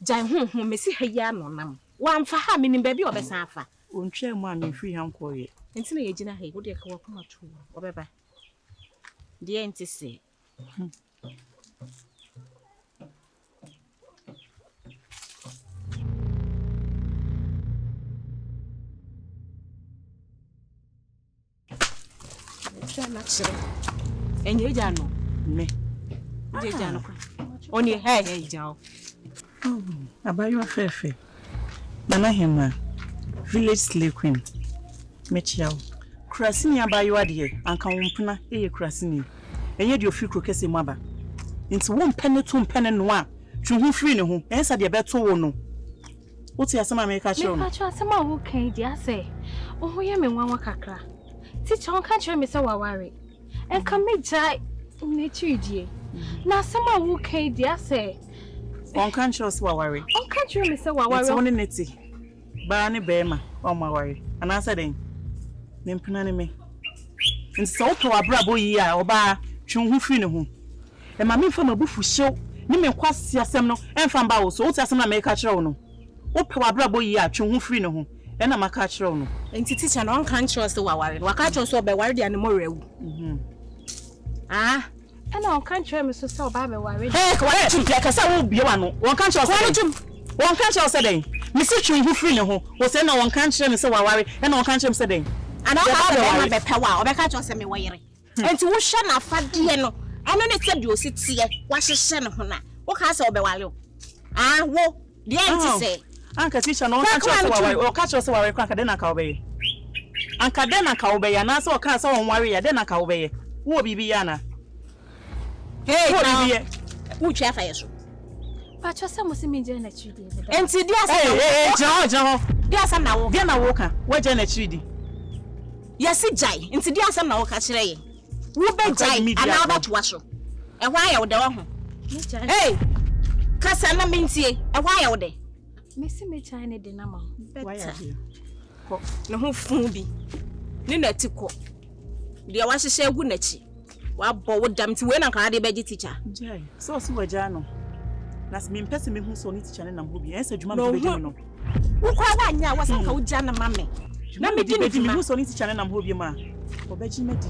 Jai mesi haya no nam. Wan fa ha minim baby obesan afa. Ontwe mu a me free han koye. Enti na ye gina he, wo de ka wakoma to. Obeba. De enti se. Enye jano Me. je jano kwa oni hey jao Abayo fefe. Nana hema. Village slay queen. Mechiao. Krasini abayo ade anka wompuna eye krasini. Enye de ofi krokese mu aba. Nti wo mpene to mpene no a twuhu free ne ho. Ensa de beto wo no. Wote asema me ka chiro no. Me ka asema wo kan di ase. Wo ye me nwanwa kakra. Teacher on kan chiro me se waware. Enka me jai ne chidie. Na asema wo kan di ase. On kan chiro se waware. On kan chiro me se waware. It's one neti. Ba ne bema o maware. Ana asa den. Ne mpena ne me. Nti so to abrabo yi a oba twuhu free ne ho. E ma me fa mabufu hyew. Ni me kwase asem no emfa mba wo so. Wote asem na me ka chiro no. Wo pe wabrabo yi a twuhu free ne ho. E na maka chiro no. enti teacher no kan chiro se waware waka chiro se obeware de anemo rewu And on kan chiro me so ba be ware. Hey, kware tu ya kasa wo bie wa no. Won kan chiro se. Won kan chiro se den. Me se twuhu free ne ho. Wo se na won kan chiro me se waware. E na won kan chiro me se den. ana ka be pe wa obeka chiro se me wayere enti wo hwe na afade no ano ne te de ositie wa hyehye ne ho na wo ka se obewale wo de enti se Anka teacher no kan chiro se waware. O ka chiro se waware kwa ka na ka obeye. Anka de na ka obeye na se o ka se won ware ya de na ka obeye. Wo bibi ya na. Hey, wo bibi ye. Wo twa fa yeso. But you say must me je na chidi. Enti dia sa. Jaho. Dia sa na wo. Dia na wo ka. Wo je na chidi. Yesi jai. Enti dia sa na wo ka kire ye. Wo be jai ana ba to aso. E hwa ya wo de wo ho. Hey. Kasa na mentie. E hwa ya wo de. Me si me chai ne de na ma. Why are you? Ne ho fun bi. Ni na ti ko. Dia wa hyehye gu na chi. Wa bo wo dam ti we na kan de beji teacher. Jai. So waja no. Nas me mpese me hu so ni teacher ne nam ho bi. Ensa dwuma me beji no. Wo kwa wa nya wa san ka wo ja na mame. Na me di beji me hu so ni teacher ne nam ho bi ma. Obeji medi.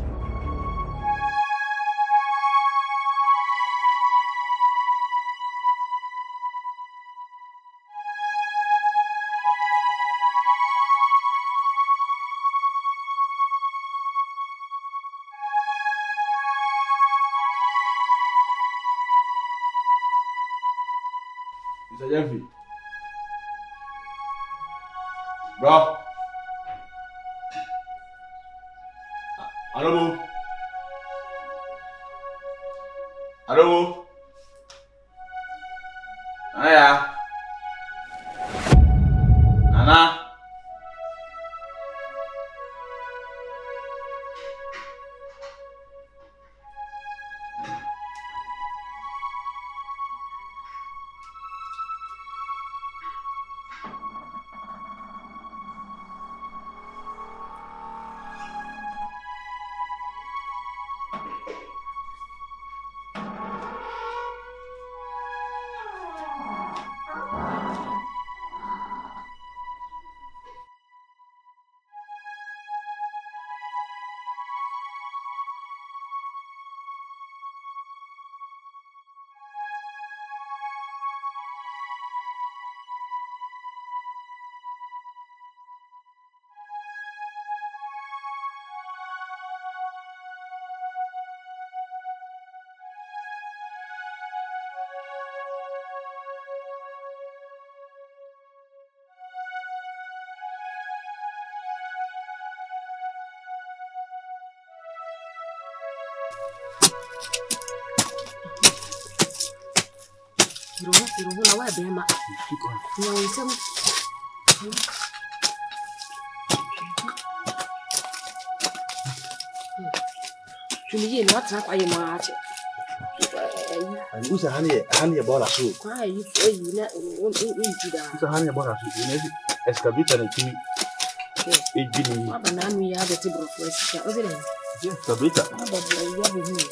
Mr. Gyamfi. Bro. Hello. Hello. Aya. Nana. Iruhu na wa be ma. Ni o sem. Tuni ye na tra kwa ye ma ache. Usa hani ya bora su. Kwa yi fo yi na jida. Usa hani ya bora su. Ni excavator na kimi. Ejini. Baba na anu ya be tibro fo sika. O zele. Excavator. Baba ya be ni.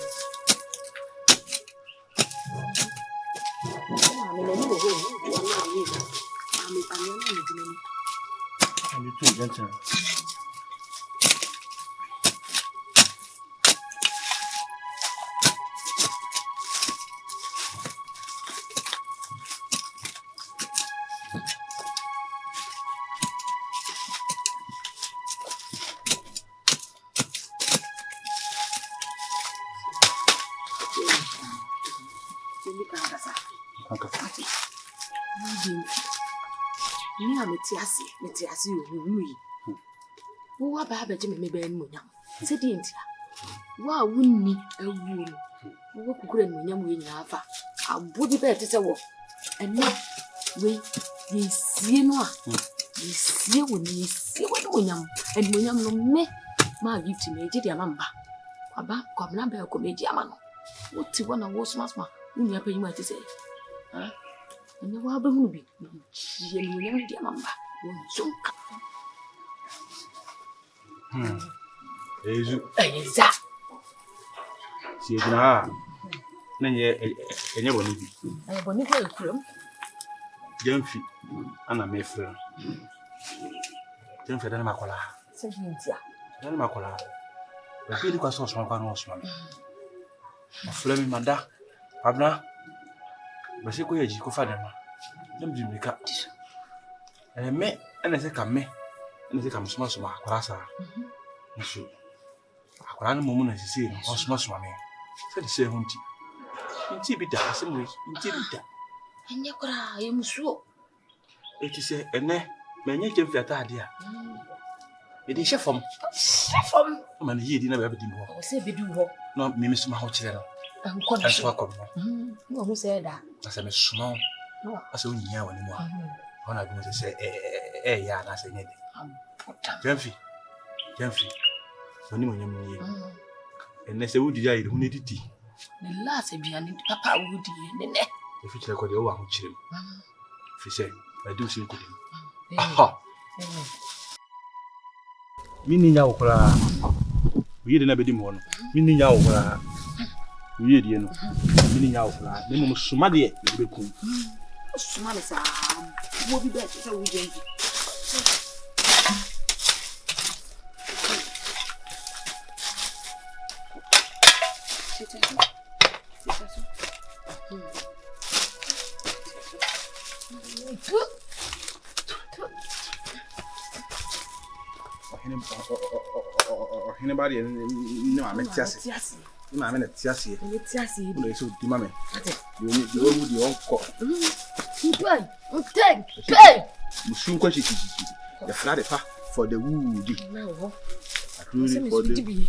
Metiasi you. Who are bad Jimmy Ben Munyam? Said the India. Why wouldn't me a woman? Who could Munyam win Lava? I would be better to walk. And now, we see no. You see when you see what Munyam and Munyam no me. My gift to me, Jedia Mamba. About come number of comedian. What you want to watch, Masma? Who you might say? And you are the movie. Munyam, dear Mamba. So. Exact. See, now, anybody. I have only got a crumb. Gyamfi, and I'm a friend. Gyamfi, then Macola. Said India. Then Macola. The people who are so small, Fleming Manda, Abna, Basico, you go for them. Them do make up. And me, and I say, come me, and I say, come small, so Crassa. So, I can't moment as you see, or small swimming. Said the same hunty. In Tibita, assembly, in Tibita. And you cry, I am sure. It is a ne, many came for that idea. It is chef from man, he didn't have everything. I say, we do hope. Not me, Miss Mahotchel. I'm quite That's what come. Who said that? As I'm a small, as only now anymore. When I go to say, yeah, that's a need. Gyamfi, when you and they say, would you who needed tea? The last behind Papa would be if you check what you want to chill. If you say, I do see good. Aha! Meaning now, we didn't have any more. Meaning now, we didn't know. Meaning now, the most Somali will be cool. Somali, will be better. So we get anybody no, I'm a tiasi. I'm a tiasi. You so dimame. You need your own call. You soon question the flat for the wood. I really for the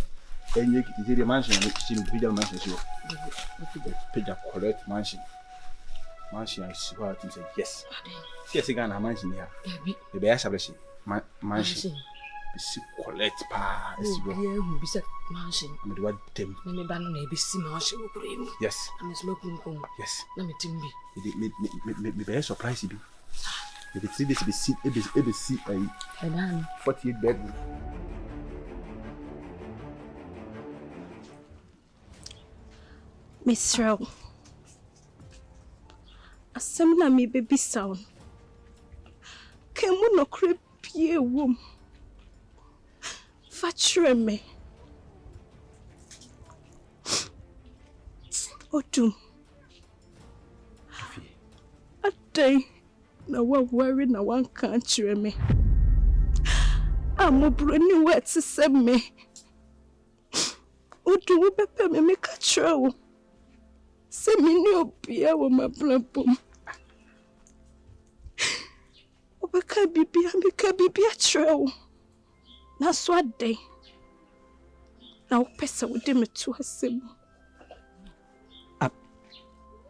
and you get the mansion and it's in the mansion. Page up correct mansion. Mansion, I see what you say. Yes. Yes, again, I mansion here. The best of mansion. Collect pa is who be said mansion. I'm the one them. Maybe ban may be mansion. Yes. I'm smoking home. Yes. Let me timby. Me be surprise you. If it's 3 days to be see ABC and 48 bedroom. Miss Row. Assemble me baby sound. Came no creep ye womb. Fatre me. Otum. A day. No one worry, no one can't cheer me. I'm a brand word to send me. Otum will be me make a troll. Send me no beer with my plump. Obeka bibi a troll. That's what day. Now, Pessa would dim it to her sim.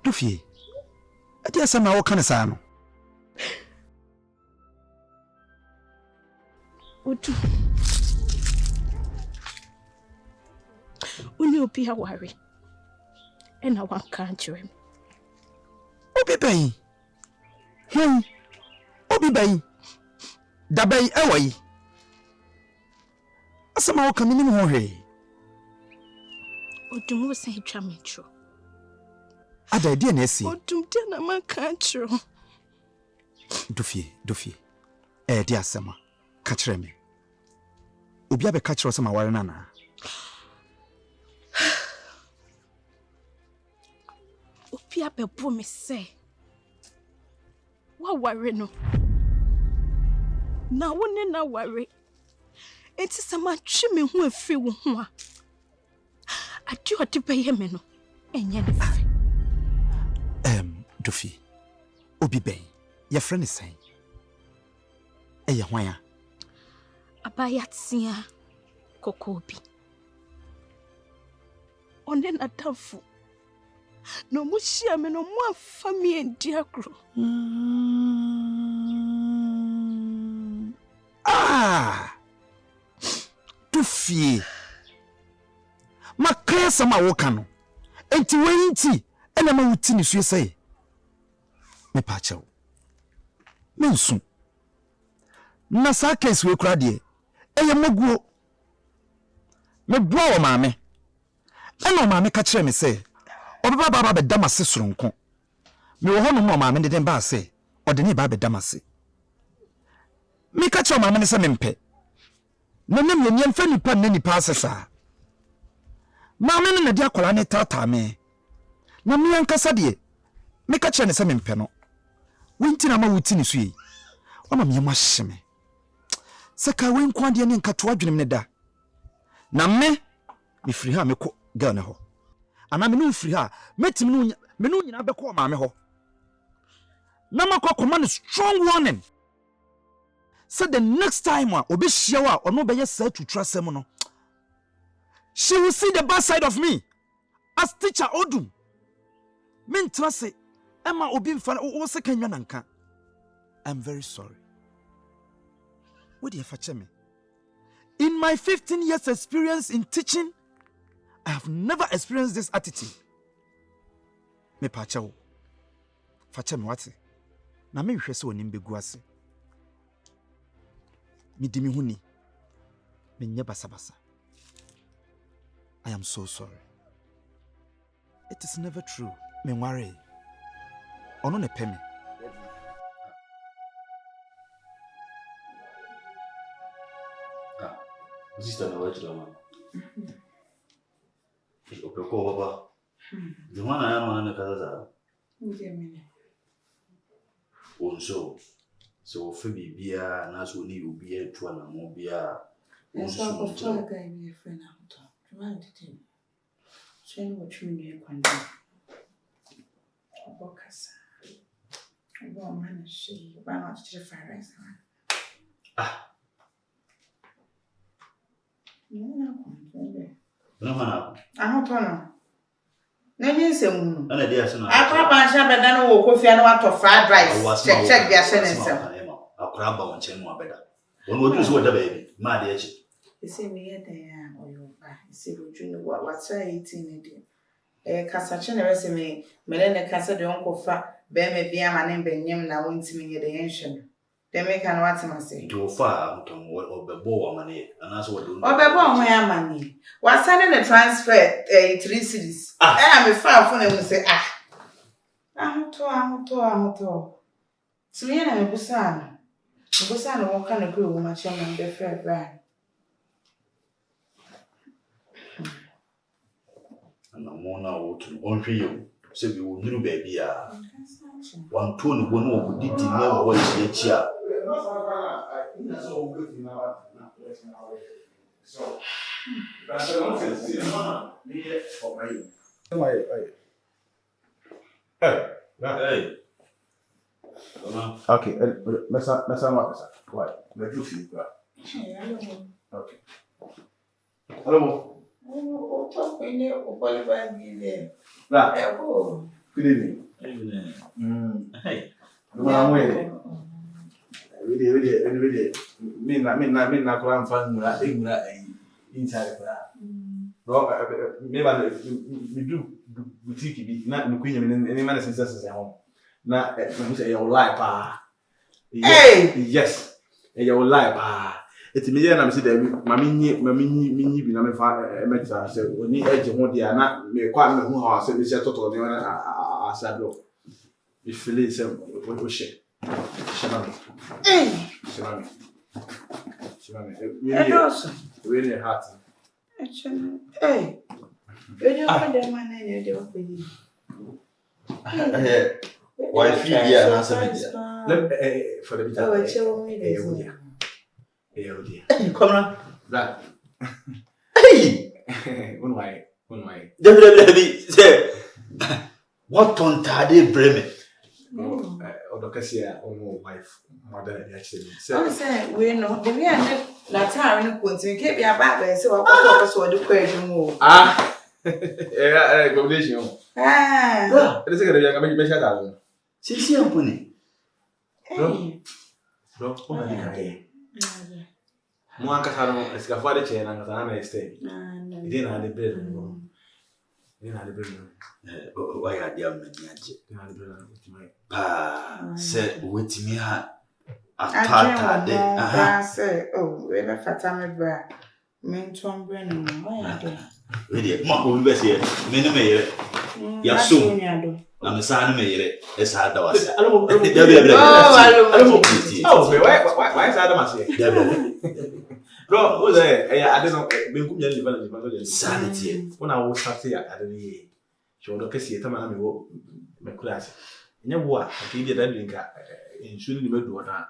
Duffy, I tell some more kind of son. Would you be a worry? And I want can't you him. Obi bay. Him. Obi bay. Da bay away. Somehow coming in more. Or do more say Tramitro? Ada idea na esi. Otum dia na man ka chiro. Dofie. Dia asema. Ka kire me. Obi abe ka kire osema ware na na. Obi abe bo me say. Wa ware no. Na wone na ware. Enti sama twi me ho afiri wo ho a. Ade odi be ye me no. Enye ne fe. Dofie. Obi ben. Your friend is saying. Eya hwan Abayatia kokobi. Onen atafu. No mushia me no mo afami endiagro. Dofie. Makaya sama woka no. Enti wenti ena ma wuti ni so say. Me pa chew. Me nsu. Na sa case we kura de. Eye maguo. Me boa o maame. Ena o maame ka kire me say. Obeba baba be damase soronko. Me wo hono mo maame de den ba say. Ode ne ba be damase. Me ka kire o maame ne say me mpe. Na nem ye nyemfa nipa na nipa asesa. Maame ne na dia kwala ne tata me. Na me ankasa de. Me ka kire ne say me mpe no. Winti na ma wuti ni so yi. Oma me ma hyeme. Saka wen kwade ne nkato adwenem ne da. Na me free ha me ko girl ne ho. Ana me no free ha, metim no me no nyina be ko ma me ho. Na makọ command strong warning. So the next time obi hia wa ono be yesa tutura sem no. She will see the bad side of me. As teacher Odum. Me ntrase Emma obi mfa wo se kanwa nanka. I'm very sorry. What do you fetch me? In my 15 years experience in teaching, I have never experienced this attitude. Me pacha wo. Fetch me what? Na me hwese so nim begu ase. Me di me huni. Me nya basabasa. I am so sorry. It is never true. Me worry. Ono ne pemi. Sister na wachi la mama. Opeko baba. Jumana ya mwana kaza za. Ndemene. Onso. So febi bia na so ni obi etu na mo bia. Onso ko ga mi friend na to. Jumana tete. So ni wo tumi ne kwanda. Obokasa. Obo mana shi ba na tete fara isa. No mana. Ahotono. Nani nsem. Ana dia se na. Akra ban sha beda no wo kofia no wato fried rice. Check dia se nsem. Akra ba won chen no abeda. Won wo ju so da baby. Ma de echi. Ese me ye dan ya oyoba. Ese roju no wa try 18 de. Kasa che na rese me ne kasa de onkofa be me bia ma ne benyem na wontimi ye de yenhwe. Dem me kan what ma say. Do fa amuton obebo amane anaso wo do. Obebo ho ya amane. Wa send the transfer 3 cities. Me fa phone e say Ahoto. Tumi na me busa no. Busa no wo kan na ko wo ma che ma de fair brand. Ana mona wo tu onhwe yo se bi wo nuru baby a. Wan to no no wo didi na wo chi a. So, that's the nonsense. Hey. Okay, let's not. Why? Let's do it. Okay. Hello. Good evening. Hey. Really. Me na kula mfan mura inside kula. No, me do boutique bi na nkunya me ne man sense ho. Na me say your life pa. Hey, yes. Your life pa. It's me and I'm saying, Mammy, be not a matter. So when you edge one day, not me quite know who I said, we settled on the said, if you listen, what was she? Shamami. Really hard. Hey, when you find that man and you do with you. Why feel yeah, that's a for the Oh, show me this. come on. That. Hey! One way. Say, what on Tade Bremen? Or the cassia, or wife, mother, actually. So, say, we know the way I live, time in the country, keep your back, so I was what the question more. Ah, recommendation. Ah, Let's get a young man. Shut up. Sisi Ampuni. Bro, what are you? Moanca Hano, a scaffolded chain and a stay. You didn't have the bedroom. You didn't have the bedroom. Why are you My said, with me, I can't say, oh, we have a fatame bra. Men Tom Brennan, really, Marco, we here. Minimum, you're soon. I'm a son, it's hard to us. why is that? Bro, who's there? I don't know. Sanity. When I was happy at the year, she would look at see a time and go my class. In your work, I can't get that drink in shooting the middle of that.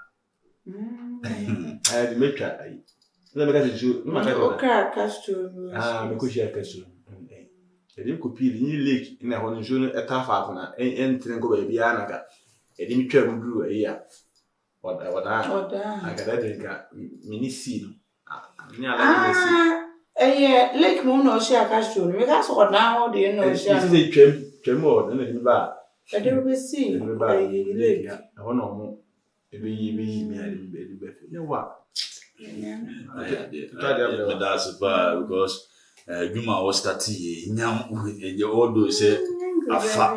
I had the maker. Let me get you. Because she had castle. They could peel in lake in a honey soon a tough after and go baby Anaga. A dim travel grew a year. What I got that drink mini scene. Lake Moon or Share Castle, because what now do you know? This is a tremor and a bar. I don't receive lake. I want no more. We know what? That's bad because Juma was starting young with all those say a fat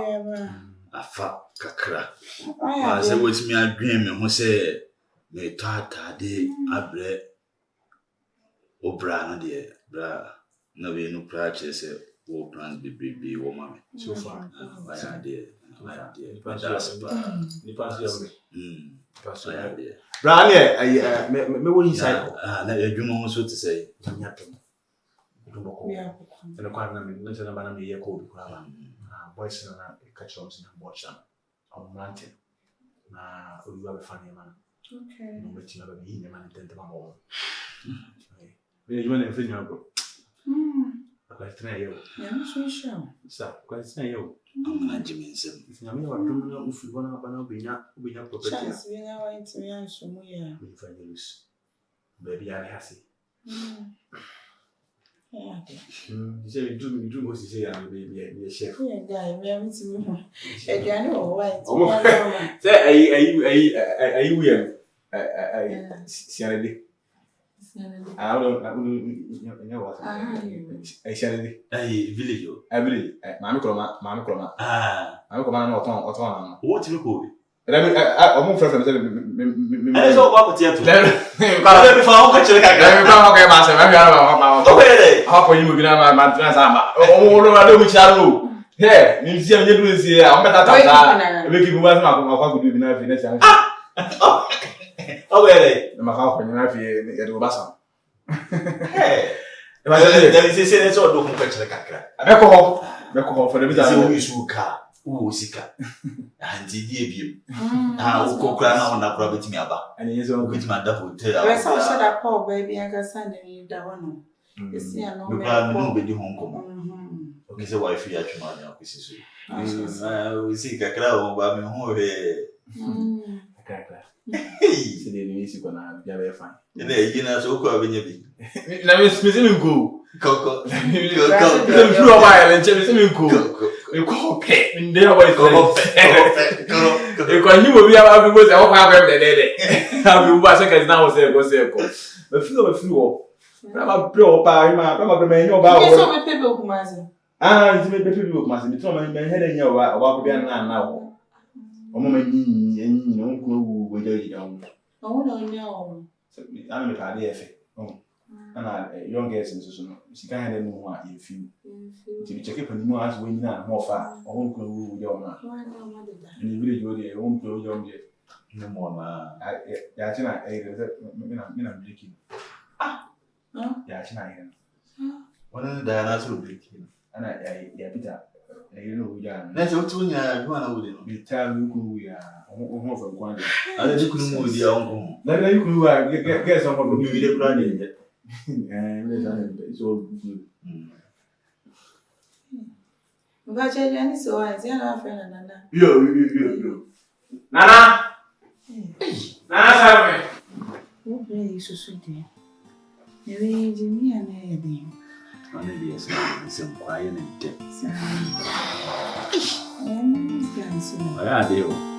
kakra. I said, what's me a dream and who say, may tata de abre O'Brien, dear, bra, no way no practice, war plans be woman. So far, my idea. That's idea. Brania, me what inside. You know, so to say, and the quantum, Nathan Banami, Yako, boys and catch ons and watch them on mountain. Now, we have a funny man. Okay. No, but you never be in a man and ten more. You want to finish your book. Quite you. Yeah, sure. Stop, quite you. I'm not Jimmy. It's not me or don't if you want to be not property. Chance, we now went to me and some yeah. We find you lose. Baby, I'm happy. Yeah. You say you do most you say I'm be a chef. Yeah, guy, we haven't seen me. Again, or white. Say, are you here? Saturday. I don't know what. I said, village. I believe, Mamma Croma. I'm coming on. What you call it? I'm from I saw what you have to let me follow. Okay, master. How can you get my transama? Oh, I don't know. Hey, you see, I'm doing here. I'm better. Make you was my could be enough in a oh, where my house when you're here at Obasa. Hey, there is a sense of looking at the cacra. I call for the business car. Who is it? And the debut. Now, go cry on that property me about. And he's on with my double tail. I saw that poor baby and Asante in that one. You see, I know nobody home. Okay, so why fear to my office? We see cacra over me home. Hey, the music on a very fine. And then you know, so called Vinny. Now it's missing go. Coco, you flew a while and Jimmy go. You call pet in there. What go? You will be able to go to our day. How you was seconds now, say, go circle. The flew a flew. I'm a blow by my man. You're people who must. Ah, it's made people must be told my head and your about the now. A moment, you know, we do it. Oh, no. I'm a idea. Oh. And young girls in so she can't have no more if you check up and more as when you are more far or won't go your man. In the village, you won't go young yet. No more, Yachina, I'm drinking. Yachina, what are the Diana's will drink? And I, Peter, you know, we are. That's all 2 years. You want to tell you who we are, home from Quandra. I don't know with your uncle. Let you get someone to be the planning. And it's all good. But Jenny, so I say, our friend and Nana. You. Nana! Nana, Who play so sweet? Maybe Jimmy and Eddie. Maybe it's some quiet and dead. I'm I do.